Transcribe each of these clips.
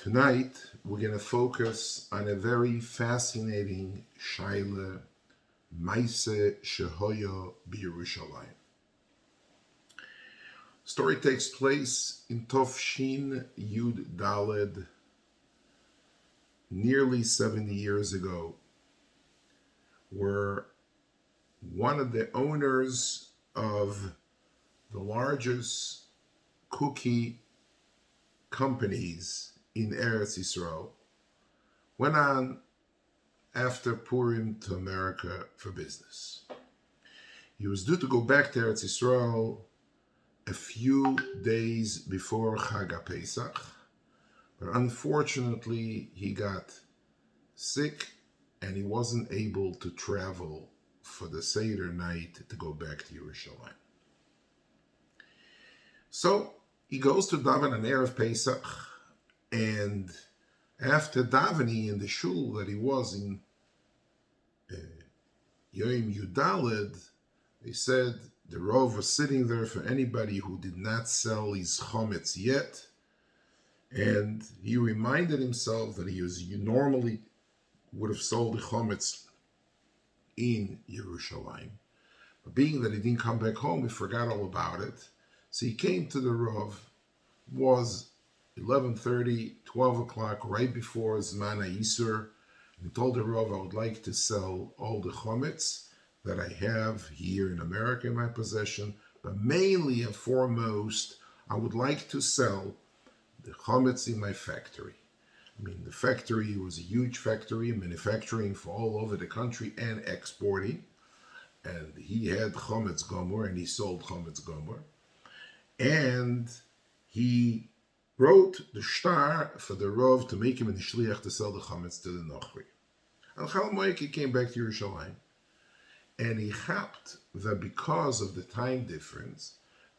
Tonight, we're going to focus on a very fascinating shaila, Maise Shehoyo b'Yerushalayim. Story takes place in Tovshin Yud Daled, nearly 70 years ago, where one of the owners of the largest cookie companies in Eretz Yisroel went on after Purim to America for business. He was due to go back to Eretz Yisroel a few days before Chag Pesach, but unfortunately he got sick and he wasn't able to travel for the Seder night to go back to Yerushalayim. So he goes to daven on Erev Pessach, and after davening in the shul that he was in Yom Yudaled, they said the Horav was sitting there for anybody who did not sell his chametz yet, and he reminded himself that he normally would have sold the chametz in Yerushalayim, but being that he didn't come back home, he forgot all about it. So he came to the Horav. It was 11:30, 12 o'clock, right before Zman issur, and he told the Horav, I would like to sell all the chametz that I have here in America in my possession, but mainly and foremost, I would like to sell the chametz in my factory. I mean, the factory was a huge factory, manufacturing for all over the country and exporting, and he had chametz gomer, and he sold chametz gomer, and he wrote the shtar for the Horav to make him a shliach to sell the chametz to the Nochri. And Chal Moed he came back to Yerushalayim, and he happened that because of the time difference,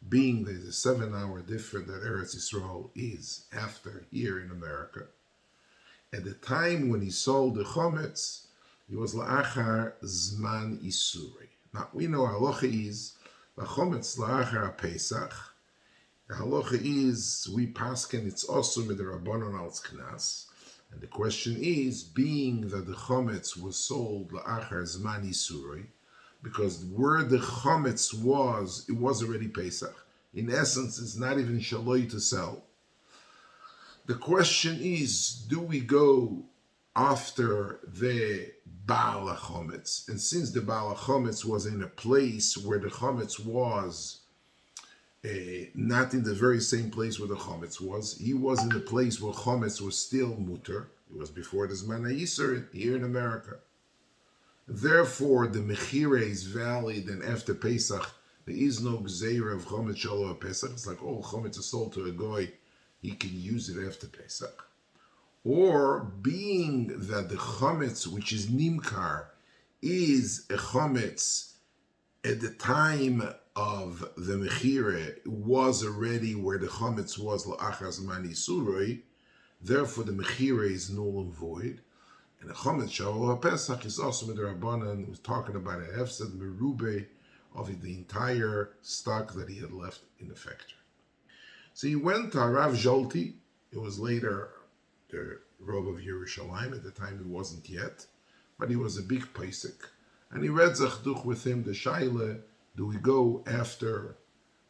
being there's a 7-hour difference that Eretz Yisroel is after here in America, at the time when he sold the chametz, he was la'achar zman issur. Now we know halachic is the chametz la'achar Pesach. The halacha is we pasken it's also with the rabbanon al knas, and the question is, being that the chametz was sold la'achar zman issur, because where the chametz was, it was already Pesach. In essence, it's not even shaloi to sell. The question is, do we go after the Baal HaChometz? And since the Baal HaChometz was in a place where the chametz was not in the very same place where the chametz was, he was in a place where chametz was still mutter. It was before the Zman issur here in America. Therefore, the mechira is valid, and after Pesach, there is no gzeira of chametz shalo Pesach. It's like, oh, chametz is sold to a goy, he can use it after Pesach. Or, being that the chametz, which is nimkar, is a chametz at the time of the mechira, was already where the chametz was la'achar zman issur, therefore the mechira is null and void. And the chametz shalo Pesach is also with the rabbanan, who's talking about a hefsed merube of the entire stock that he had left in the factory. So he went to Rav Zolti. It was later the Horav of Yerushalayim. At the time he wasn't yet, but he was a big Pesach. And he read Zachduch with him, the shaila, do we go after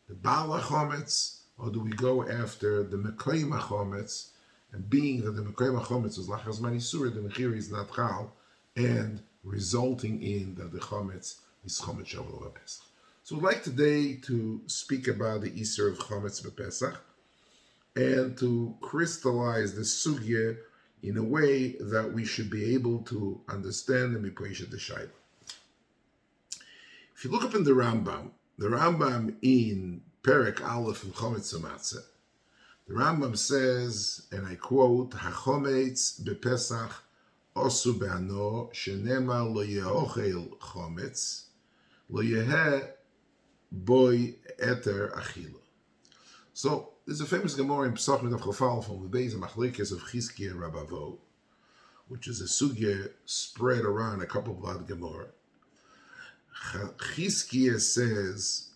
the Baal HaChometz, or do we go after the Michoel Chometz? And being that the Michoel Chometz was la'achar zman issur, the mechira is not chal, and resulting in that the chametz is chametz shalo Pesach. So we'd like today to speak about the issur of chametz b'Pesach and to crystallize the sugya in a way that we should be able to understand and be poished the shayla. If you look up in the Rambam in Perek Aleph and Chometz Matzah, the Rambam says, and I quote, "HaChometz b'Pesach osu be'ano shenema lo ye'ochel chometz lo yeheh boy eter achila." So there's a famous Gemara in Pesach Midav Chafal from the Beis Machlekes of Chizkiya and Rabavo, which is a sugya spread around a couple of blood Gemara. Chizkiya says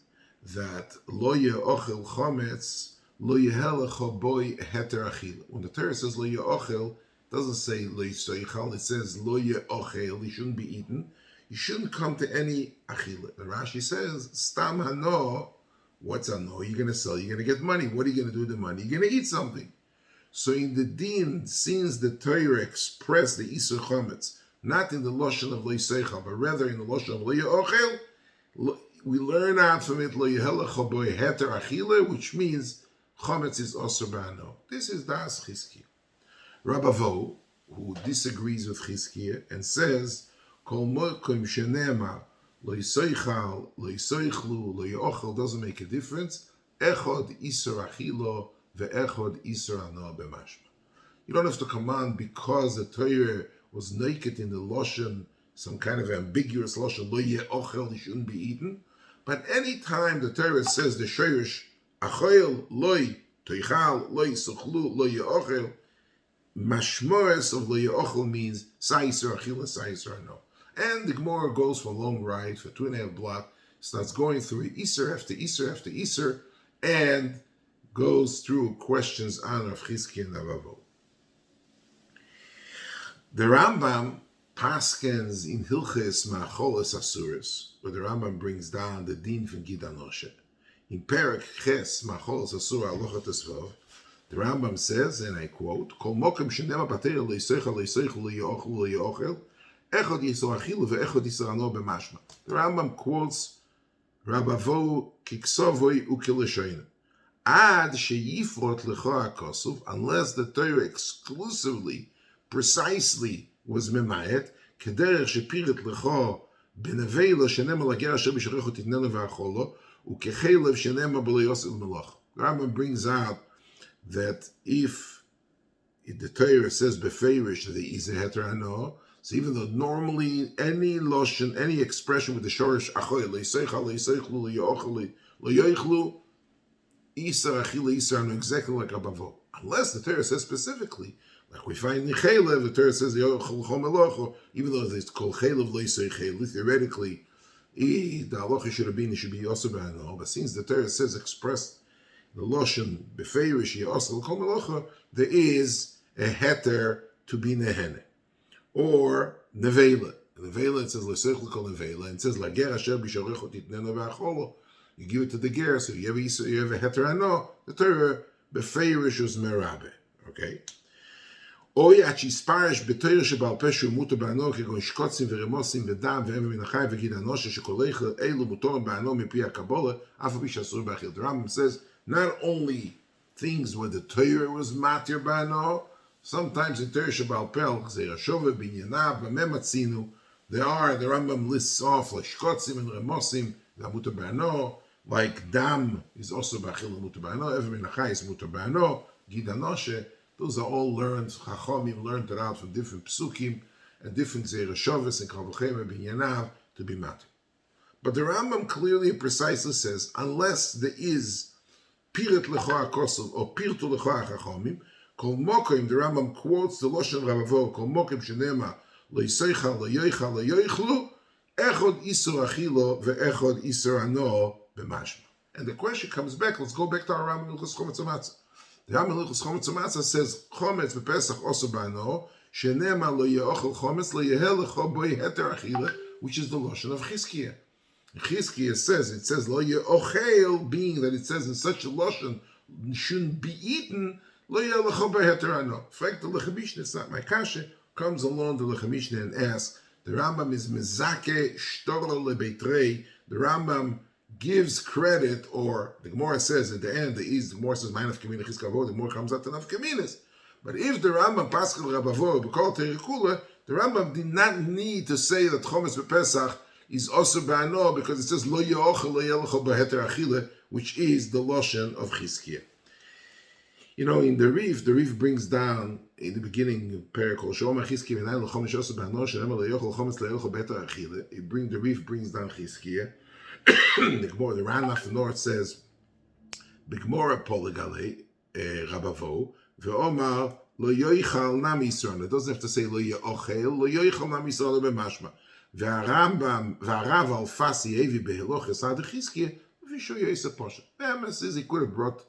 that lo ye'ochel chometz lo yehel lecha boy heter achila. When the Torah says lo ye'ochel, it doesn't say lo yisoichal, it says lo ye'ochel, he shouldn't be eaten. You shouldn't come to any achila. The Rashi says, stam hano, what's hano? You're going to sell, you're going to get money. What are you going to do with the money? You're going to eat something. So in the din, since the Torah expressed the issur chametz, not in the lashon of lo yiseichal, but rather in the lashon of lo ye'ochel, we learn out from it lo yehel lecha boy heter achila, which means chametz is osur b'hano. This is das Chizkiah. Rabavo, who disagrees with Chizkiah and says, Kol mokum shenema lo yiseichal, lo yiseichlu, lo ye'ochel doesn't make a difference. Echod issur achilo ve'echod issur hano b'mashma. You don't have to command because the Torah was naked in the lashon, some kind of ambiguous lashon, lo ye'ochel, he shouldn't be eaten. But any time the Torah says the shirish achoil loy toichal loy suchlu lo ye'ochel, mashmores of lo ye'ochel means sa issur achila, sa issur hano. And the Gemara goes for a long ride, for 2.5 blocks, starts going through issur after issur after issur, and goes through questions on Rav Chizkiah and Rabavo. The Rambam paskens in Hilches Ma'acholes Asuris, where the Rambam brings down the din from Gid Anoshe. In Perek Ches Ma'acholes Asur Alocha Tesvav, the Rambam says, and I quote, Kol mokem shenema batera le'iseichel le'iseichel le'yochel le'yochel echod yisor achilu ve'echod yisor hano b'mashma. The Rambam quotes Rabavo kiksovoi u'kilishoyna. Ad sheyifrot lecha ha'kosuv, unless the Torah exclusively, precisely was memayet, kederech shepiret lecha b'nevela shenema lager asher b'sharecho titnenu v'acholo u'kechelev shenema b'lo yosel melach. The Rambam brings out that if the Torah says beferish that there is a heter hano, so even though normally any lotion, any expression with the shorish achoy leiseichal leiseichlu leyochel leyochlu issur achila issur hano, exactly like Rabavo, unless the Torah says specifically, like we find in Chelev, the Torah says yochel chomelocho, even though it's called Chelev leiseichel, theoretically the halacha should have been, it should be osur b'hano, but since the Torah says expressed the lotion beferish yosel kol melacha, there is a heter to be nehene or nevela. Nevela, it says leseichel kol nevela, and it says lager asher b'sharecho titnenu v'acholo. You give it to the ger, so you have a heter hano. The Torah beferish was merabe. Okay. Oy achi sparish b'Torah shebal peshu muto b'hano kegon shkotzim v'remosim v'dam v'em v'minachai v'gid anoshe shekolech elu mutorim b'hano mipi hakabola afu b'shasur b'achil. The Rambam says not only things where the Torah was matir b'hano, sometimes in Torah shebal pel zerashove b'nyanav b'mematzinu, the Rambam lists off like shkotzim and remosim muto b'hano, like dam is also b'achil muto b'hano, v'em v'minachai is muto b'hano, gid anoshe. Those are all learned, Chachamim learned it out from different psukim and different zerashoves and kavochem and binyanav to be matter. But the Rambam clearly and precisely says, unless there is pirit lecha kosov or pirtu lecha Chachamim, kol mokim, the Rambam quotes the Loshen Rabavo, kol mokim shenema leiseichal leyoichal leyoichlu echod issur achilo ve'echod issur hano b'mashma. And the question comes back, let's go back to our Rambam Hilchos Chometz Matzah. The Rambam Hilchos Chometz Matzah says chametz b'Pesach osur b'hano shenema lo ye'ochel chametz lo yehel lecha boy heter achila, which is the lashon of Chizkiah. Chizkiah says lo ye'ochel, being that it says in such a lashon shouldn't be eaten, lo yehel lecha boy heter hano. In fact, the Lechamishna, it's not my kasha, comes along the Lechamishna and asks. The Rambam is mezake shtorla lebeitrei. The Rambam gives credit, or the Gemara says at the end, the Gemara says, "Ma'anaf kamina chizkavo." The Gemara comes out to naf kaminas. But if the Rambam paschal Rabavo b'kol terikula, the Rambam did not need to say that Chometz b'Pesach is osur b'hano because it says lo ye'ochel lo ye'ochel b'heter achila, which is the lashon of Chizkiah. You know, in the Rif brings down in the beginning of Perikol Shoma Chizkiah v'nayin l'chomesh osur b'hano she'ema lo ye'ochel chometz lo ye'ochel b'heter achila. The Rif brings down Chizkiah. The Gemara, the Ran of the North says, "B'Gemara poligale Rabavo ve'omar lo yoichal nam Yisrael." It doesn't have to say lo ye'ochel, lo yoichal nam Yisrael b'mashma. Ve'Arambam ve'Arav al Fasi Evi beHiloches ad Chizkiah v'Shoy Yosef Posha. The Emes says he could have brought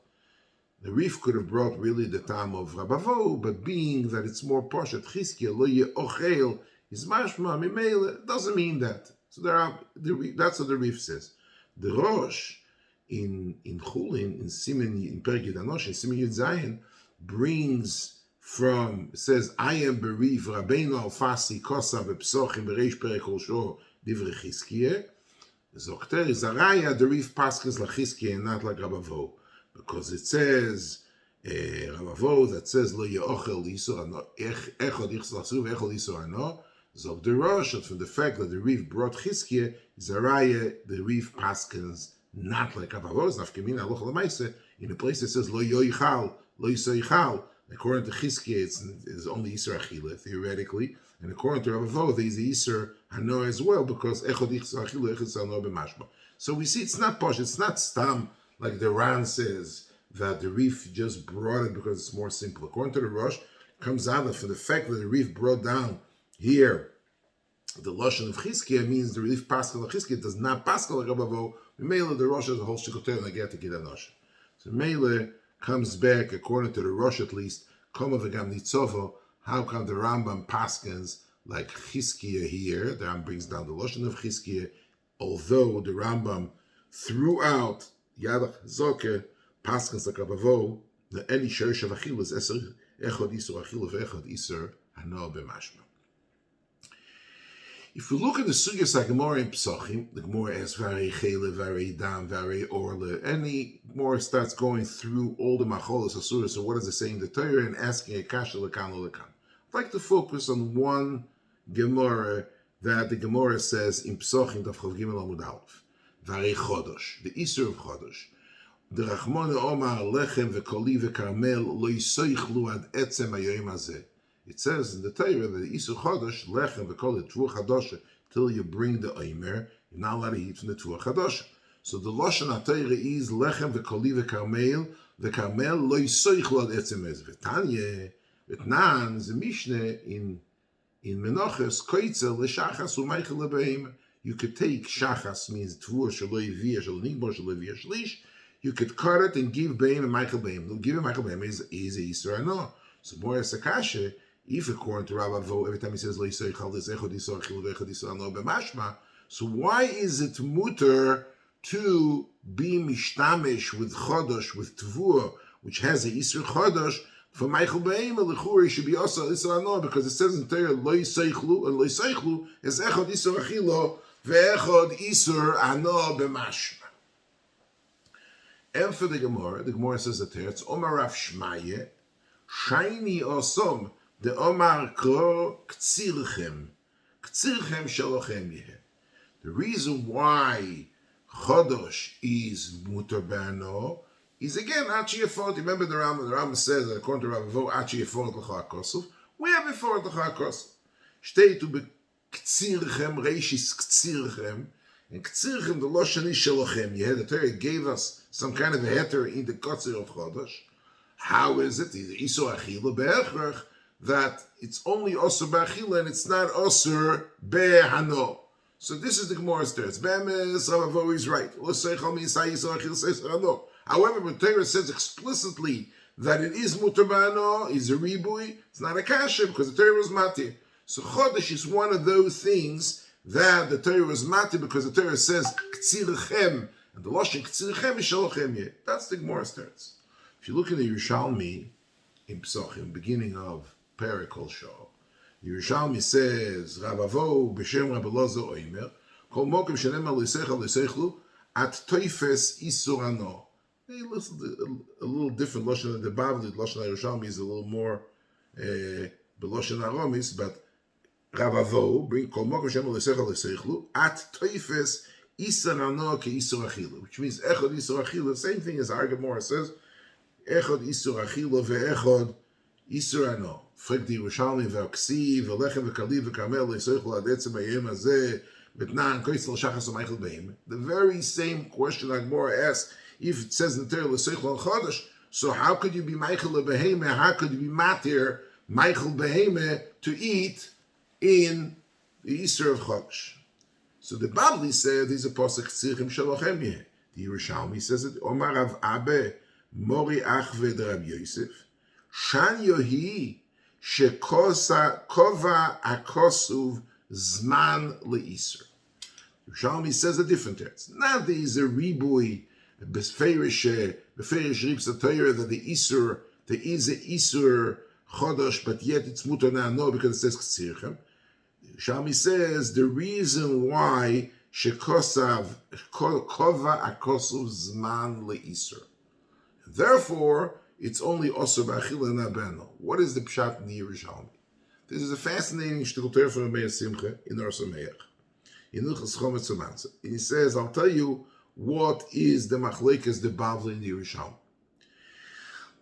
The Rif could have brought really the time of Rabavo, but being that it's more posh at Chizkiah, lo ye'ochel, is mashma, mimele, doesn't mean that. So that's what the Rif says. The Rosh, in Chulin, in Simen, in Perek Yudanosh, in Simen Yud Zayin, brings from, it says, I am Berif, Rabbeinu Alfasi, Kosa, V'psochim, Bereish Perek Holsho, Divrei Chizkiah. Zokter is Araya, the Rif Paskes LaChizkiah, and not like Rabavo. Because it says, Rabavo, that says, Lo ye'ochel issur ano, echod ichsel asur, ve'echod issur ano, Zok the Rosh, and from the fact that the Rif brought Chizkiah, is Araya, the Rif Paskes, not like Rabavo, it's nafkamina aloch l'maise, in a place that says, Lo yoichal, Lo yisoichal, according to Chizkiah, it's only issur achila, theoretically, and according to Rabavo, there is the issur hano as well, because echod ichsel achila, echod hano b'mashma. So we see it's not posh, it's not stam, like the Ran says, that the Rif just brought it because it's more simple. According to the Rosh, it comes out that for the fact that the Rif brought down here the Lashon of Chizkiah means the Rif Pascal of Chizkiah does not Pascal like Rabavo. Mele the Rosh is a whole shikotel and I get to get a nosh. So Mele comes back, according to the Rosh at least, Koma v'gam nitzovo, how come the Rambam Paskins like Chizkiah here? The Rambam brings down the Lashon of Chizkiah, although the Rambam throughout Yadach Zoke, Paskins like Rabavo, the Eli Sherish of Achil is Echod Issur Achil ve'echod Issur Hano b'mashma. If we look at the Sugyas like Gemara and Pesachim, the Gemara asks Varei Chele, Varei Dam, Varei Orle, and the Gemara starts going through all the Macholas Asuras, so what does it say in the Torah, and asking a Kasha Lekan Lekan. I'd like to focus on one Gemara that the Gemara says in Pesachim Daf Chav Gimel Amud Aleph. Varei Chodosh, the issur of Chodosh. The Rachmone Omar Lechem veKoli veKarmel lo yisoichlu ad etzem hayoyim hazeh. It says in the Torah that the issur Chodosh Lechem veKoli Tvur Chadosha till you bring the Omer, you're not allowed to eat from the Tvur Chadosha. So the Lashon HaTorah is Lechem veKoli veKarmel lo yisoichlu ad etzem hazeh. V'tanya v'tnan is a Mishnah in Menachos Koitzel l'Shachas u'Meichel leBehema. You could take shachas, means tvur shaloi via shalonigbo shaloi via shlish. You could cut it and give beim and Michael beim. Give him Michael beim is a issur ano. So more as a kasha, if according to Rabbi Vo, every time he says lo yisor chal des echod issur achil ve'echod issur ano b'mashma. So why is it muter to be mishtamish with chodosh with tvur, which has a issur chodosh? For Michael beim lechuri should be also issur ano because it says in Torah lo yisaychlu and lo yisaychlu is echod issur achilo. Ve'echod issur ano b'mashma. And for the Gemara says that here, it's Omar Rav Shmaye, Shiny Osom, the Omar Kro Ktsirchem Shalochem Yeh. The reason why Chodosh is Mutar B'ano is again, Achi Yefot. Remember the Rambam says that according to Rabbi Vo, Achi Yefot L'cha HaKosov. We have Yefot L'cha HaKosov. Shteitu Ktsirchem, Reishis Ktsirchem, and Ktsirchem, the Lashon is Shalochem. The Torah gave us some kind of a heter in the Kotzir of Chodosh. How is it? The Issur Achila Be'echrach, that it's only Osur Be'achila and it's not Osur Be'hano. So this is the Gemara's teretz. Be'emes, Rabbi Vo is right. However, when Torah says explicitly that it is Mutar B'hano, is a ribui, it's not a kasha because the Torah was matir. So Chodesh is one of those things that the Torah was matir because the Torah says Ktsirchem, and the Lashon Ktsirchem is Shalochem Yeh. That's the Gemara's teretz. If you look in the Yerushalmi in Pesachim, beginning of Perek Holsho, Yerushalmi says Ravavo b'shem Rabbi Lozo Oimer Kol Mokem Shenemar L'Yiseichel L'Yiseichlu At Toifes Issur Ano. They listen a little different Lashon. The Bavli Lashon Yerushalmi is a little more B'Lashon Aromis, but Ravavo bring Kol Mokem Shenemar L'Yiseichel L'Yiseichlu At Toifes Issur Ano Ke Issur Achila, which means Echod Issur Achila. Same thing as our Gemara says. Echod issur achila ve'echod issur ano. Frek di Yerushalmi ve'aksi ve'lechem ve'kali ve'karmel le'yisoichlu ad etzem hayom hazeh betnan koitzel shachas u'meichel be'im. The very same question like Gemara asks, if it says in the Torah le'yisoichlu al chodesh, so how could you be Michael beheme? How could you be matir Michael beheme to eat in the issur of chodesh? So the Bavli said, "These are posek tzirchem shalochem yeh." The Yerushalmi says it. Omar Rav Abe. Mori Achved Rab Yosef, Shan Yohi Shekova Akosuv Zman Le'Isur. Yerushalmi says a different text. Not there is a ribui, beferish ribs Torah that the issur, there is a issur chodosh, but yet it's mutar now. No, because it says k'tzirchem. Yerushalmi says the reason why shekosav kova akosuv zman le'issur. Therefore, it's only osur b'achila nabeno. What is the pshat in the Yerushalmi? This is a fascinating shtickle Torah from Meir Simcha in Or Sameach. In Ilchas Chometz and he says, I'll tell you what is the machlekes the Bavli in the Yerushalmi.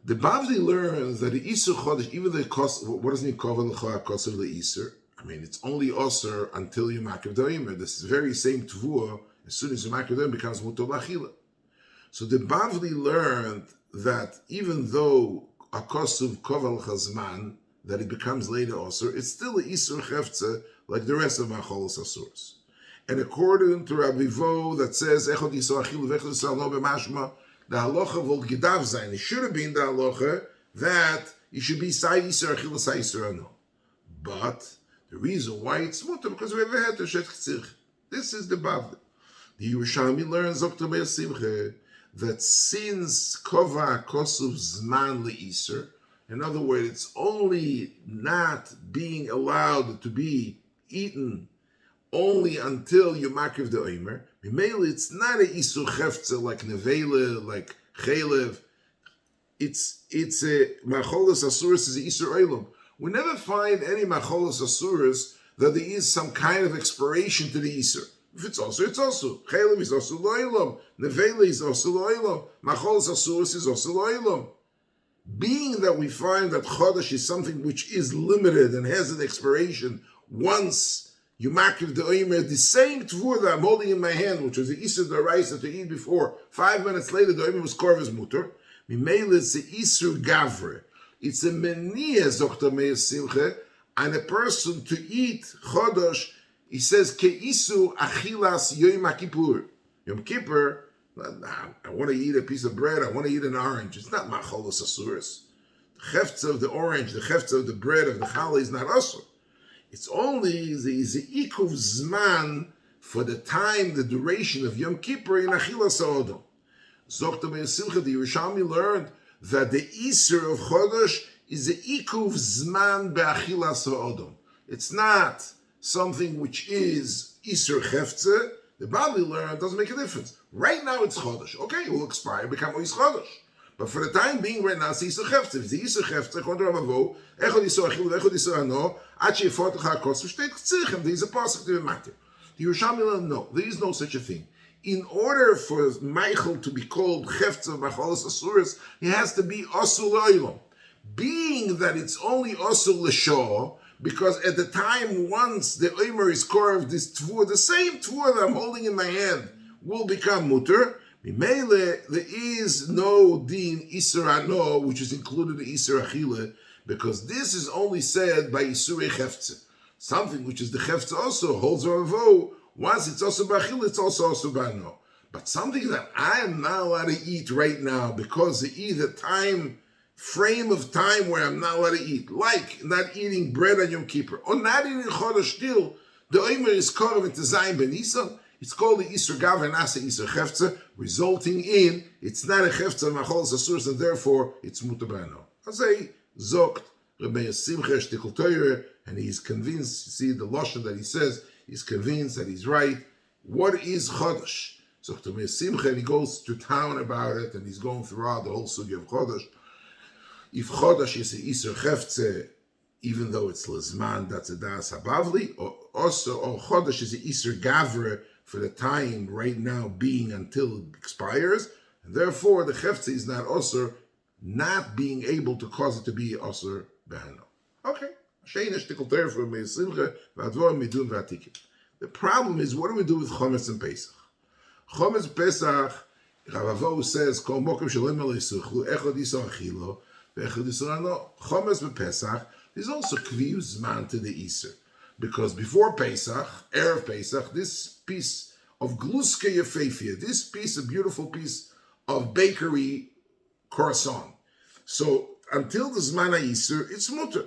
The Bavli learns that the issur chodesh, even the cost, what does it mean kova l'cha kosev le'issur? I mean, it's only osur until you makiv da'omer. This is very same tvua. As soon as you makiv da'omer, becomes mutar l'achila. So the Bavli learned that even though a kosev kova l'cha zman, that it becomes later osur, it's still a issur cheftzeh like the rest of macholos asuros. And according to Rabbi Vo, that says echod yisor achilu v'echod yisor no b'mashma, the halacha vol gedav zayin. It should have been the halacha that it should be sai yisor achilu sai yisor no. But the reason why it's mutar because we have a heter shet k'tzirch. This is the Bavli. The Yerushalmi learns Dr. Meir Simcha that since kova kosuv zman le'isur, in other words, it's only not being allowed to be eaten only until you makiv the omer. Mainly, it's not a issur cheftzeh like nevela, like chelev. It's a macholos asuros is a issur olam. We never find any macholos asuros that there is some kind of expiration to the issur. If it's also, it's also. Chelev is also lo'ilam. Nevela is also lo'ilam. Macholos asuros is also lo'ilam. Being that we find that chodesh is something which is limited and has an expiration once you makiv the omer, the same tvur that I'm holding in my hand, which was the issur d'oraisa to eat before, 5 minutes later the omer was korvus mutter. Mimeil it's the issur gavre. It's a meniah, Dr. Meir Simcha, and a person to eat chodesh. He says ke issur achilas yom kippur. Yom Kippur. I want to eat a piece of bread. I want to eat an orange. It's not macholos asuros. The cheftz of the orange, the cheftz of the bread of the challah is not asur. It's only the ikuv zman for the time, the duration of Yom Kippur in achilas ha'odom. Zokta Meir Simcha, the Yerushalmi learned that the issur of chodesh is the ikuv zman be'achilas ha'odom. It's not something which is issur cheftze. The Bavli learned doesn't make a difference. Right now it's chodesh. Okay, it will expire, become ois chodesh. But for the time being, right now, it's issur cheftze. If the issur cheftze, according to Ramavo, echod yisor achilu, echod yisor ano, achi yifot lecha kos, v'shteit k'tzirchem, there is a pasuk to be matter. The Yerushalmi learned, no, there is no such a thing. In order for Michoel to be called cheftze of macholos asuros, he has to be osur lo'ilom. Being that it's only osur l'shah, because at the time, once the omer is carved, this tvur, the same tvur that I'm holding in my hand, will become mutter. Mimele, there is no din issur ano, which is included in issur achile, because this is only said by issur cheftze. Something which is the cheftze also holds ravo. Once it's also b'achile, it's also b'ano. But something that I am not allowed to eat right now because of either time, frame of time where I'm not allowed to eat, like not eating bread on Yom Kippur, or not eating chodesh still, the omer is carved into Zayin ben Nisan. It's called the issur gav and asa issur cheftze, resulting in it's not a cheftze of macholos asuros, and therefore it's mutar b'ano. I say zokt Rabbi Simcha shtickle Torah, and he's convinced. You see the lashon that he says, he's convinced that he's right. What is chodesh? So Rabbi Simcha, and he goes to town about it, and he's going throughout the whole sugi of chodesh. If chodesh is a issur cheftze, even though it's lezman, that's a das habavli, or also, or chodesh is a issur gavre for the time right now being until it expires, and therefore the cheftze is not osur, not being able to cause it to be osur behano. Okay. The problem is, what do we do with chometz and Pesach? Chometz Pesach, Ravavo says, Kol mokem shalem el yisuchlu, echad yisor achilo, ve'echad yisor ano. Chometz Pesach is also kviyu zman to the issur. Because before Pesach, Erev Pessach, this piece of gluske yefefia, this piece, a beautiful piece of bakery correspond. So until the Zman issur, it's mutter.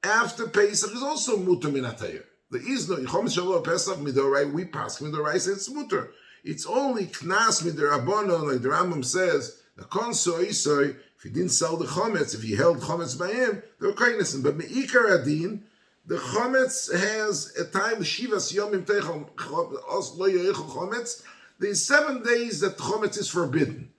After Pesach is also mutter min hatayr. There is no Chometz Shalom Pesach midorai. We pass midorai. It's mutter. It's only knas midirabonon, like the Rambam says. The konso isoi. If he didn't sell the chametz, if he held chametz by him, they were koinesen. But meikar adin, the chametz has a time shivas yomim teichal lo yoichel chametz. There's 7 days that chametz is forbidden.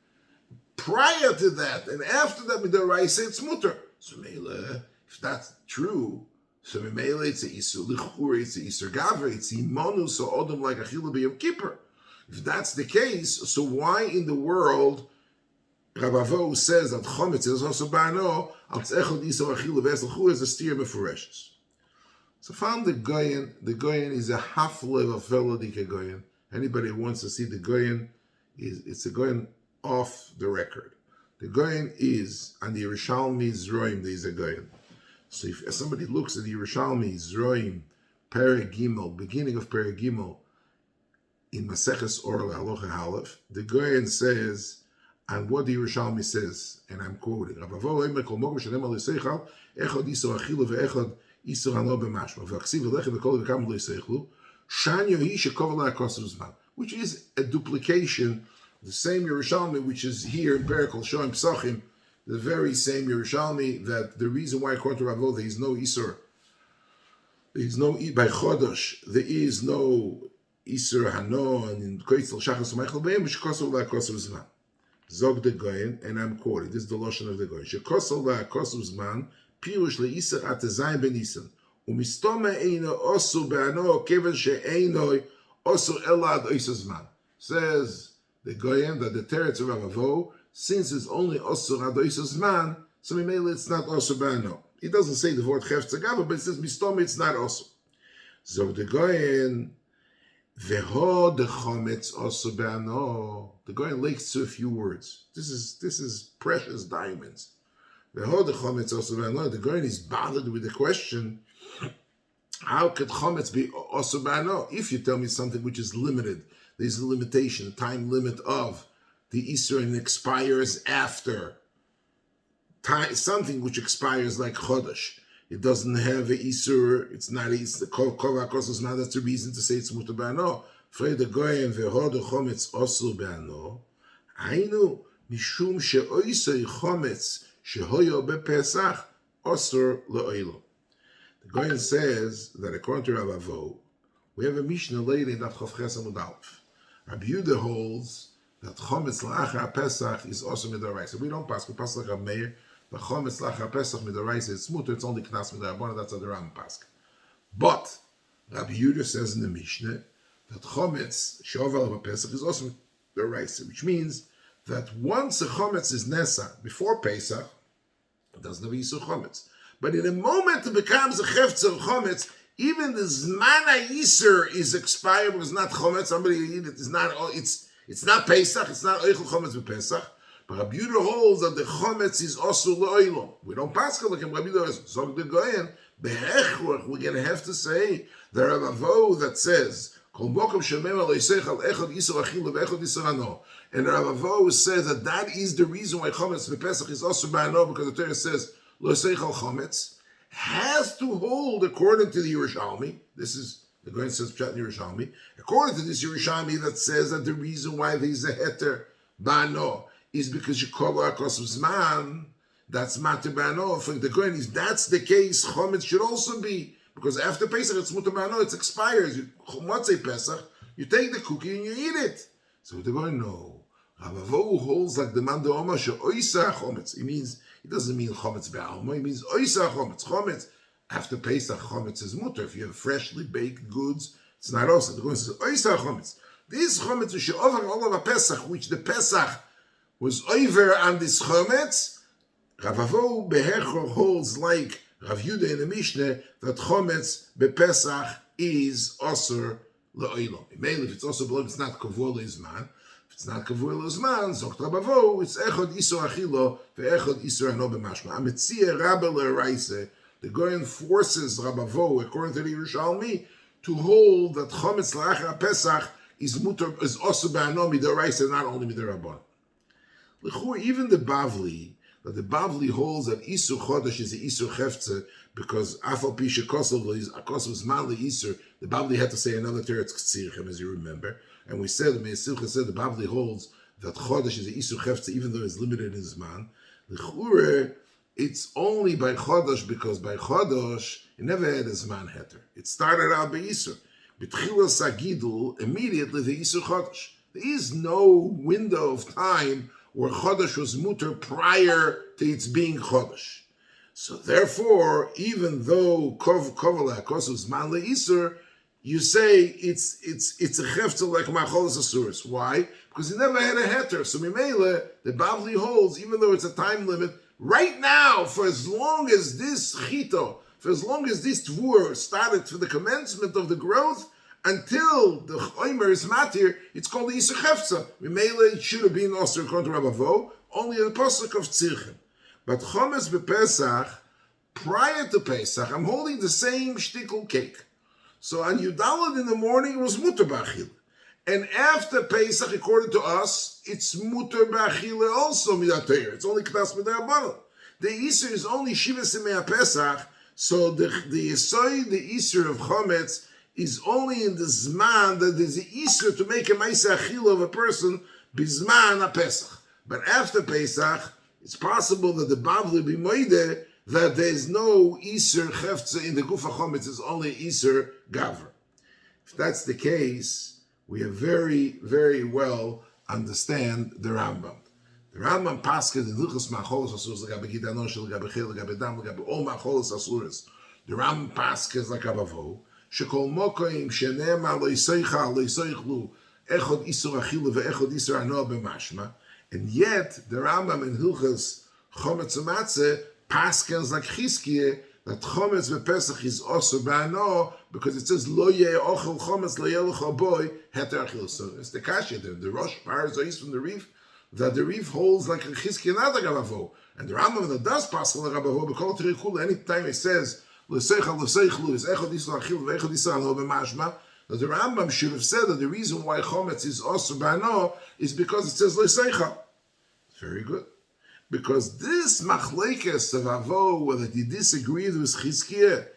Prior to that and after that, midoraisa, it's mutter. So meila, if that's true, so meila it's a issur lichur, it's a issur gavra, it's imonu so odom like achilu b'yom kippur. If that's the case, so why in the world Rabavo says that chametz is also bano al tzechod issur achilu v'esel chur is a steer mefureshes. So found the goyen. The goyen is a half level fellow dike goyen. Anybody who wants to see the goyen, it's a goyen off the record. The goyen is, and the Yerushalmi Zroim, there is a goyen. So if somebody looks at the Yerushalmi Zroim, Perek Gimel, beginning of Perek Gimel, in Maseches Orla Halacha Halef, the goyen says, and what the Yerushalmi says, and I'm quoting, Rabavo Eimer Kol Mogam Shenem Al Yiseichal, Echad Issur Achilu Ve'echad Issur Hano B'mashma, V'achsiv V'lechem V'kol V'kam Lo Yiseichlu, Shanyo Hi Shekovala HaKosar Zman, which is a duplication, the same Yerushalmi, which is here in Perikol Shoim Psachim, the very same Yerushalmi, that the reason why, according to Ravo, there is no issur, there is no by Chodosh, there is no issur Hano, and in Koitzel Shachas U'Meichel B'yim, Shekosar LaKosar Zman. Zog the Goyen, and I'm quoting, this is the Lashon of the Goyen, Shekosar LaKosar Zman, Pirush LeIssur Atezayim Ben Nisan, Umistoma Eino Osu Be'ano, Kevan She'eino Osu Elad Oisar Zman. Says the Goyen that the teretz of Rabavo, since it's only Osur Ad Oisar Zman, so maybe it's not Osur Be'ano. He doesn't say the word Chefetz Agava, but it says Mistoma, it's not Osur. So the Goyen, Veho de Chometz Osur Be'ano. The Goyen links to a few words. This is precious diamonds. Veho de Chometz Osur Be'ano. The Goyen is bothered with the question, how could Chometz be Osur Be'ano? If you tell me something which is limited, there's a limitation, a time limit of the issur, and expires after time, something which expires like Chodesh. It doesn't have a issur, it's not issur, Kova Kosas, now that's the reason to say it's mutar b'ano. Frei de goyim ve'ho de chometz osur b'ano, hainu mishum she'oisei chometz shehoyo bePesach osur le'oilo. The goyim says that according to Rav Avo, we have a Mishnah later in that Chav Ches Amud Aleph. Rabbi Yehuda holds that chometz la'achar Pesach is also midoraisa. We don't pass. We pass like Rav Meir. The chometz la'achar Pesach midoraisa, it's mutar. It's only knas midarabona. That's how the Rambam pass. But Rabbi Yehuda says in the Mishnah that chometz she'oval Pesach is also midoraisa, which means that once a chometz is nesa before Pesach, it doesn't have issur chometz. But in a moment it becomes a chefetz of chometz. Even the Zman issur is expired because not chometz. Somebody eat it. It's not Pesach. It's not oichel chometz b'Pesach. But Rabbi Yehuda holds that the chometz is also le'oilo. We don't pass like him. Rabbi Yehuda so the goyen behechor. We're gonna have to say the Rav Avo that says kol mokom shemem al yiseichal echad issur achilu ve'echad issur hano. And Rav Avo says that is the reason why chometz b'Pesach is also b'ano, because the Torah says lo yiseichal chometz. Has to hold according to the Yerushalmi. This is the Goyen says Pshat in Yerushalmi. According to this Yerushalmi that says that the reason why there's a heter bano is because you call our kosov zman. That's matter bano. For the Goyen, if that's the case, chometz should also be, because after Pesach it's mutar bano. It expires. Motzei Pesach, you take the cookie and you eat it. So the Goyen no. Rav Avo holds like the man de Oma she'oisa chometz. It doesn't mean chometz be'alma. It means oisa chometz. Chometz after Pesach, chometz is mutar. If you have freshly baked goods, it's not also. The Goyen says oisa chometz. This chometz is she'over all of Pesach, which the Pesach was over on this chometz. Rav Avo behechor holds like Rav Yehuda in the Mishnah that chometz bePesach is osur le'oilo. If it's also below, it's not kavur le'izman. It's not kavur le'zman, zokt Rav Avo, it's echad issur achilo ve'echad issur hano b'mashma. Ametzia rabbe le'raise, the Goyen forces Rav Avo, according to the Yerushalmi, to hold that chometz la'achar Pesach is mutar, is also b'hano midoraise, not only midarabon. Even the Bavli, that the Bavli holds that issur chodesh is the issur chefze, because afal pisha kosov is zman issur. The Bavli had to say another teretz k'tzirchem, as you remember, and we said Me'esilcha said the Bavli holds that chodesh is the issur chefze, even though it's limited in zman. L'chure, it's only by chodesh, because by chodesh it never had a zman heter. It started out by issur. B'tchilas hagidul, immediately the issur chodesh. There is no window of time where chodesh was muter prior to its being chodesh. So therefore, even though kovala kosus man le'isur, you say it's a chefta like macholas asuris. Why? Because he never had a heter. So mimele, the Bavli holds, even though it's a time limit, right now, for as long as this chito, for as long as this tvur started for the commencement of the growth, until the Chomer is matir, it's called the issur chefza. Mimele, it should have been also according to Rabavo, only the pasuk of tzirchem. But Chometz bePesach, prior to Pesach, I'm holding the same shtickle cake. So on Yudalad in the morning, it was muter b'achil. And after Pesach, according to us, it's muter b'achil also midatayr. It's only k'tas mid'arabbanan. The issur is only shiva semei Pesach, so the issur of Chometz is only in the zman that there's an issur to make a ma'aseh achila of a person bizman HaPesach. But after Pesach, it's possible that the Bavli be moide that there's no issur chefza in the gufa chometz, it's only issur gavra. If that's the case, we have very, very well understand the Rambam. The Rambam pasket in Hilchos Macholos Asuros l'gabe gidanon shel l'gabe chel l'gabe dam l'gabe all Macholos Asuros. The Rambam pasket like Abavo shekol mokoim shenema lo yisaycha lo yisaychlu echod issur achilu ve'echod issur anoah b'mashma. And yet, the Rambam in Hilchos Chometz U'Matzeh paskens like Chizkiah that Chometz bePesach is also b'ano because it says Lo yeh ochel Chometz lo yeh l'cha boy heter achil. So it's the kasha, the Rosh Parazos from the Reef, that the Reef holds like Chizkiah not like Rabavo. And the Rambam that does paskel like Rabavo, b'kol tirikul, anytime it says L'seicha l'seichlu is echod issur achil ve'echod issur anoah b'mashma, that the Rambam should have said that the reason why Chometz is also b'ano is because it says L'seicha. Very good. Because this machlekes of Avo, whether he disagreed with Chizkiah,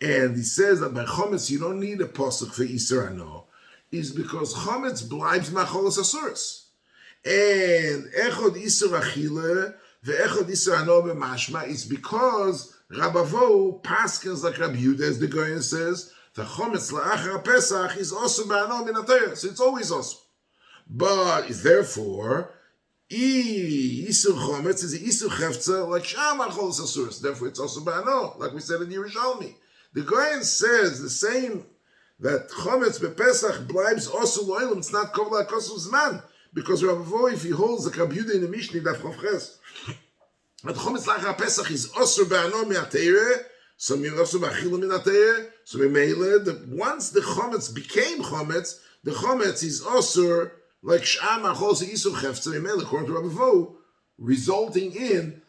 and he says that by Chometz you don't need a pasuk for issur ano, is because Chometz bleibs macholos asuros. And echod issur achile, ve'echod issur ano b'mashma, it's because Rabavo paskens like Rabbi Yehuda, as the Goyen says, the Chometz la'achar Pesach is also b'ano min HaTorah, so it's always also. But therefore, issur chometz is issur chefza like sham acholos asuros. Therefore, it's also ba'ano, like we said in Yerushalmi. The Goyen says the same, that chometz bePesach bleibs also lo'elam. It's not kol ha'kosus zman, because Rabbi if he holds the Rabbi Yehuda in the Mishnah daf chavches, that chometz la'achar Pesach is also ba'ano mi'ateiре, so also ba'achila mi'ateire. So once the chometz became chometz, the chometz is also like Sh'am Achos Issur Chefza Imel, according to Rabbi Vo, resulting in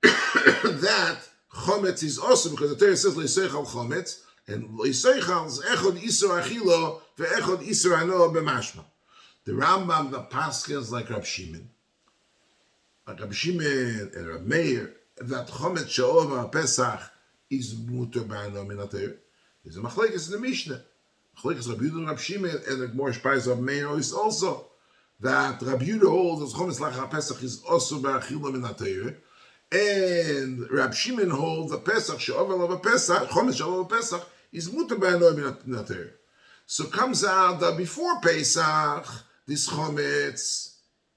that Chometz is also, because the Torah says Le'iseichal Chometz, and Le'iseichal is Echod Issur Achilo ve'Echod Issur Anoah b'mashma. The Rambam, the Paskins like Rab Shimon and Rab Meir, that Chometz She'ova Pesach is muter b'ano min HaTorah. There's a machlekes in the Mishnah. Machlekes Rabbi Yehuda and Rab Shimon, and the more Shpais of Meir is also that Rabbi Yehuda holds that Chometz la'achar Pesach is also b'achila min HaTorah, and Rab Shimon holds that Pesach she'over Pesach, Chometz she'over Pesach is muter b'ano min HaTorah. So it comes out that before Pesach, this Chometz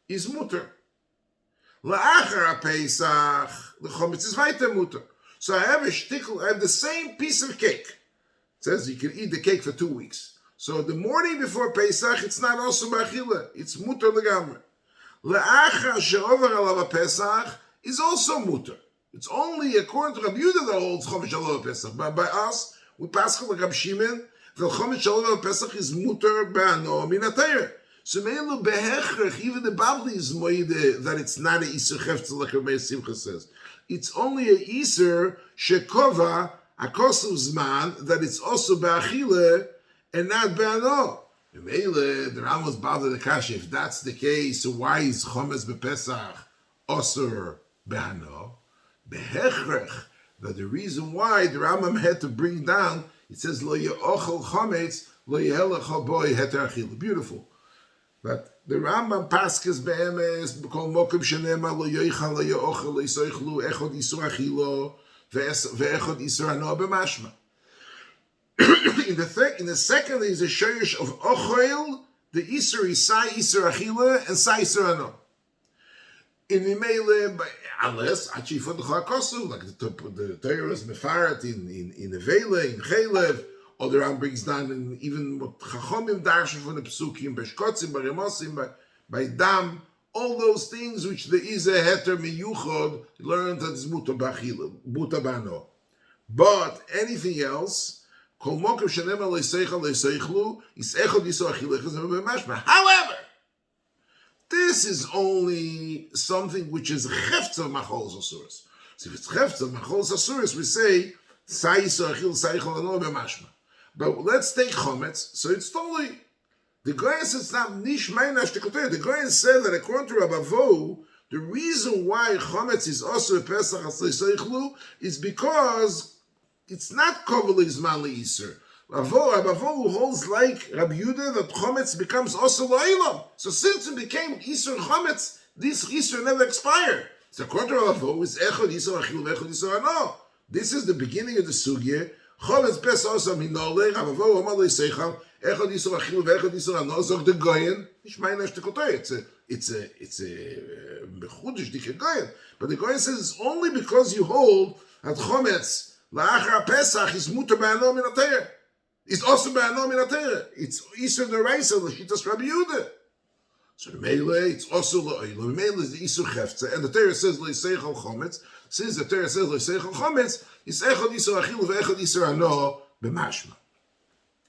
is muter. La'achar Pesach, the Chometz is weiter muter. So I have a shtickle, I have the same piece of cake. It says you can eat the cake for 2 weeks. So the morning before Pesach, it's not also b'achila, it's muter legamre. La'achar she'over alav Pesach is also muter. It's only according to Rabbi Yehuda that holds Chometz alav Pesach. But by us, we pass like Rabbi Shimon, the Chometz alav Pesach is muter b'ano min HaTorah. So meilu behechrech, even the Bavli is moide that it's not a issur chefza like Rabbi Simcha says. It's only a issur shekova a kosu zman that it's also ba'achile and not ba'ano. The Ram was bothered the kasha. If that's the case, so why is chametz bepesach osur behano? Behechrech. That the reason why the Rambam had to bring down, it says lo ye'ochel chametz lo yehelech boy heter achil. Beautiful. But the Rambam paskes be'emes b'kol mokim shenema lo yoichal lo ye'ochel lo yisoichlu echod issur achilo ve'echod issur ano b'mashma. In the second is a shayrish of ochoil. The issur is sai issur achila and sai issur ano. In Mimele, unless achifot chakosu, like the Torah is mefarat in the Vela, in Chelev, or the Ram brings down in even what Chachomim darshan from the Pesukim, Beshkotzim, Baremosim, by Dam, all those things which the Ize Heter Miyuchod learned that is muta bano. But anything else, Kol Mokem Shenem Leiseichel Leiseichlu, is Echod Yisor Achilechas B'mashma. However, this is only something which is chefetz of machol asuris. So if it's chefetz of machol asuris, we say sai yisor achil sai cholano b'mashma. But let's take chametz. So it's totally the Goyen says it's not nish meinash tekoter. The Goyen said that according to Rabavo, the reason why chametz is also a pesach asaychlu is because it's not kovel izman leisur. Rabavo holds like Rabbi Yehuda that chametz becomes also la'ilam. So since it became issur chametz, this issur never expired. So according to Rabavo, it's echod issur achil ve'echod issur ano. This is the beginning of the sugya. Chametz pes also minole. Rabavo omar leiseicham echod issur achil ve'echod issur ano. Zog the goyen. Ishmaynash tekotoy. It's a mechudish dike goyen. But the goyen says it's only because you hold that chametz la'achar Pesach is mutar ba'ano min atayr. It's also ba'ano min atayr. It's issur deraisa l'shitas Rabbi Yehuda. So the meile, it's also la'olam. The meile is the issur chefza, and the Torah says le'iseichal chametz. Since the Torah says le'iseichal chametz, it's echad issur achil ve'echad issur ano b'mashma.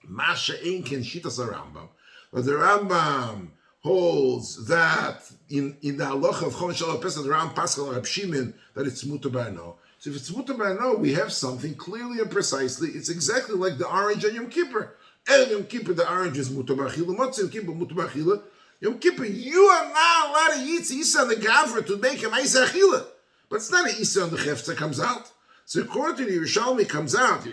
Masha ein ken shitas Rambam, but the Rambam holds that in the halacha of Chometz Shalom Pesach, the Rambam Pascal Rab Shimon that it's mutar ba'ano. So if it's mutar ba'ano, we have something clearly and precisely. It's exactly like the orange on Yom Kippur. And Yom Kippur, the orange is mutar ba'achila. What's Yom Kippur mutar ba'achila? Yom Kippur, you are not allowed to eat Isa on the gavra to make him Isa achila. But it's not an Isa on the chefza comes out. So according to the Yerushalmi comes out,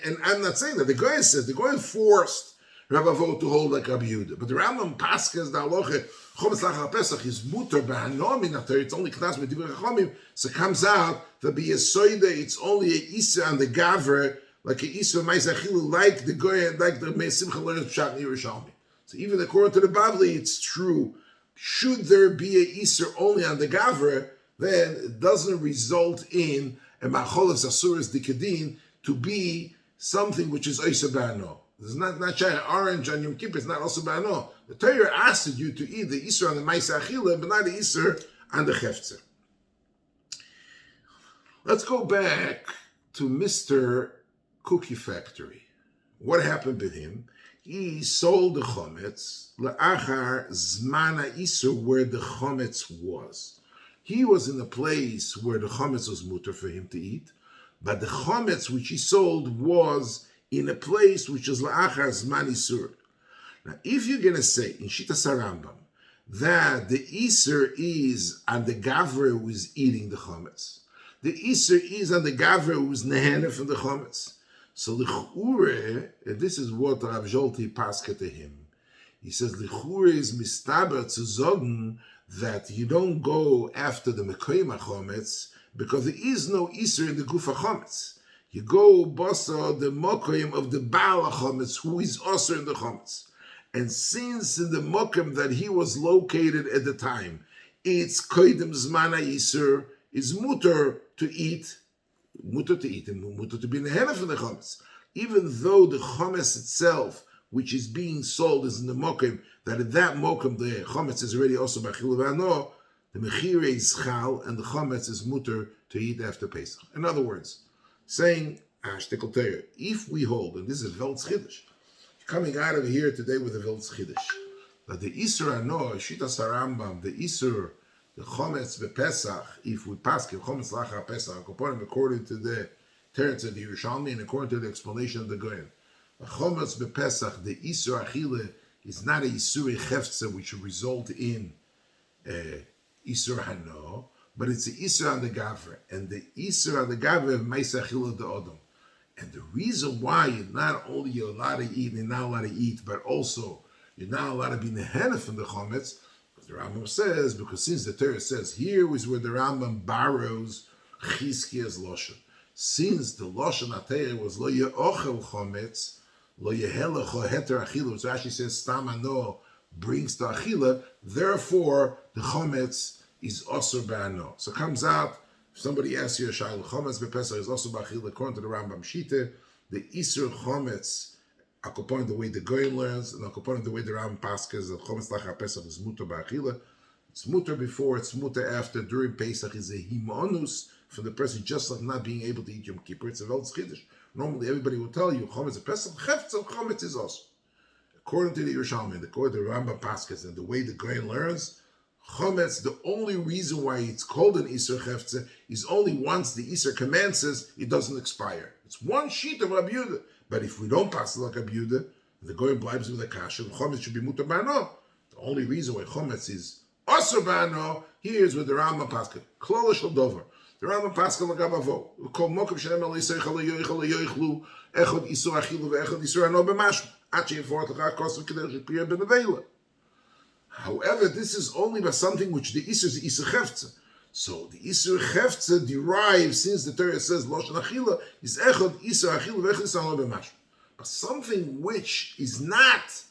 and I'm not saying that. The Goyen says, the Goyen forced Rabbi Avo to hold like Rabbi Yehuda. But the Rambam Paskas, the halacha, Chometz lachar Pesach is mutar ba'ano min atayr. It's only knas b'divrei chachamim. So it comes out that b'yesoida it's only a Isa on the gavra, like a Isa ma'aseh achilu, like the Goyen, like the Simcha learns Pshat in Yerushalmi. So even according to the Bavli, it's true. Should there be a issur only on the gavra, then it doesn't result in a macholas asuras dikadin to be something which is oisa ba'ano. It's not shy orange on Yom Kippur. It's not also ba'ano. The Torah asked you to eat the issur on the ma'aseh achila, but not the issur on the chefzer. Let's go back to Mr. Cookie Factory. What happened with him? He sold the chametz la'achar zman ha'issur, where the chametz was. He was in a place where the chametz was mutar for him to eat, but the chametz which he sold was in a place which is la'achar zman ha'issur. Now, if you're going to say in Shitas Rambam that the issur is on the gavra who is eating the chametz, the issur is on the gavra who is nehana from the chametz. So l'chure, and this is what Rav Zolti paska to him. He says l'chure is mistaber to zogen that you don't go after the mekoyim chametz because there is no issur in the gufa chametz. You go basa the mokoyim of the baal chametz who is also in the chametz. And since in the mokom that he was located at the time, it's koydem zmana issur, is mutar to eat. Mutar to eat and mutar to be nehena from the chametz, even though the chametz itself, which is being sold, is in the mokim, that at that mokim the chametz is already also b'achil v'ano, the mechira is chal and the chametz is mutar to eat after Pesach. In other words, saying shtickle teir, if we hold, and this is Veltz Chiddush, coming out of here today with a Veltz Chiddush, that the issur ano, Shitas Rambam, the issur, the chametz b'Pesach, if we pass the chametz lachar Pesach, according to the teretz of the Yerushalmi and according to the explanation of the Goyen, the chametz b'Pesach, the issur achile is not a issur chametz which will result in issur hano, but it's an issur on the gavra, and the issur on the gavra ma'aseh achila de'odom. And the reason why you're allowed to eat, you're not allowed to eat, but also you're not allowed to be nehenah from the chametz, because the Rambam says, because since the Torah says, here is where the Rambam borrows Chizkiya's lashon. Since the lashon HaTorah was lo ye'ochel chametz, lo yehelecho heter achila, which actually says stam ano brings to achila, therefore the chametz is osur ba'ano. So it comes out, if somebody asks you a shayla, chametz b'Pesach is osur ba'achila, according to the Rambam Shita, the issur chametz, according to the way the Goyim learns, and according to the way the Rambam paskas, the chametz lachar Pesach is mutar ba'achila. It's mutar before, it's mutar after. During Pesach is a himonus for the person, just like not being able to eat Yom Kippur. It's a Veltz Chiddush. Normally everybody will tell you, chametz Pesach, chametz is also. According to the Yerushalmi, and according to the Rambam paskas, and the way the Goyim learns, chametz, the only reason why it's called an issur chametz is only once the issur commences, it doesn't expire. It's one sheet of Rabbi Yehuda. But if we don't pass it like Rabbi Yehuda, the Goyim bleibt with the kasha, chametz should be mutar ba'ano. The only reason why chametz is asur ba'ano, here is with the Rambam paskas. Klal shel dover. The Rambam paskas l'gavavo. We call mokum shenem el yisayich al yoichlu echad issur achilu ve'echad issur hano b'mashma. Actually, however, this is only by something which the issur is issur chametz. So the issur chametz derives, since the Torah says lashon achila is echad issur achila ve'echad issur hano b'mashma. But something which is not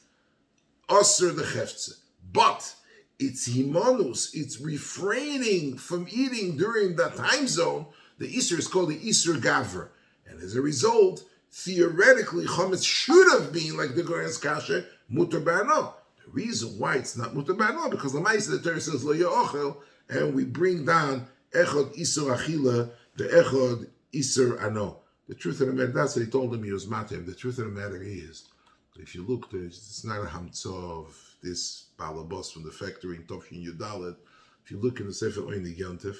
asur the chametz, but it's himonus, it's refraining from eating during that time zone, the issur is called the issur gavra. And as a result, theoretically, chametz should have been, like the Goren's kasha, mutar ba'ano. The reason why it's not mutar ba'ano, because the Ma'aseh, the Torah says, lo ye'ochel, and we bring down echad issur achila, the echad issur ano. The truth of the matter, that's what he told him, he was matim. The truth of the matter is, if you look, it's not a hamtzah of this balabos from the factory in Tovshin Yudalet. If you look in the Sefer Oini Yontif,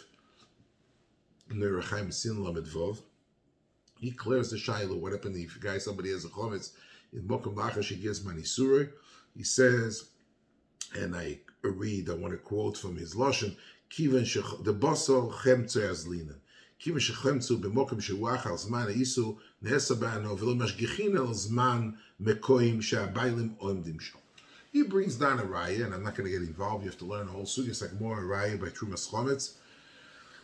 in the Rechaim Sin Lamed Vov, he clears the shayla. What happened if somebody has a chametz in mokum lacha she gives man issur? He says, and I want to quote from his lashon, kiven the basar chametz azlinan, kiven shechemtzu b'mokum sheuach al zman issur ne'esa ba'ano v'lo mashgichin al zman mekoim she'abaylim omdim shom. He brings down a raya, and I'm not going to get involved. You have to learn a whole sugya. It's like more a raya by Trumas Chometz.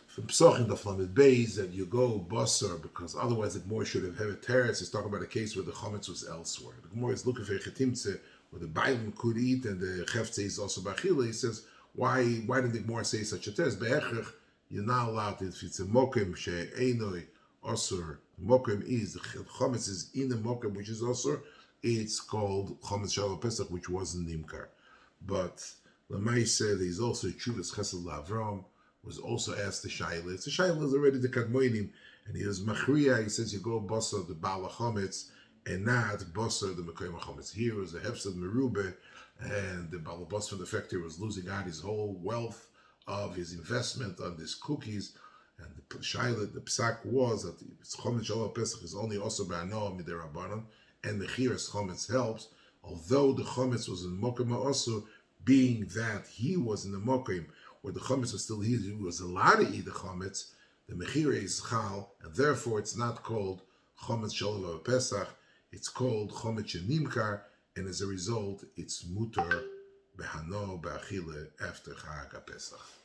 From Pesachim the Flamed Beis that you go basar, because otherwise the Gemara should have a teretz. He's talking about a case where the chametz was elsewhere. The Gemara is looking for a chetimtze where the Bailim could eat and the chametz is also bachila. He says, why did the Gemara say such a teretz? Be'echach, you're not allowed to, if it's a mokim she'enoi asur, mokim is, the chametz is in the mokim which is asur, it's called chametz shel Pesach, which wasn't nimkar. But Lamai said he's also Chuvas Chesed Lavram, was also asked the shayla. The shayla is already the kadmoinim, and he was machriya. He says you go basar the bala chametz and not basar the mekoyim chametz. Here was a hefsed merube, and the balabas from the factory was losing out his whole wealth of his investment on these cookies. And the shayla, the psak was that chametz shel Pesach is only also ba'ano midirabanan, and mechiras chametz helps. Although the chametz was in mokim also, being that he was in the mokim where the chametz was still here, he was allowed to eat the chametz, the mechira is chal, and therefore it's not called chametz shel Pesach, it's called chametz shenimkar, and as a result, it's mutar behano be'achile after Chag HaPesach.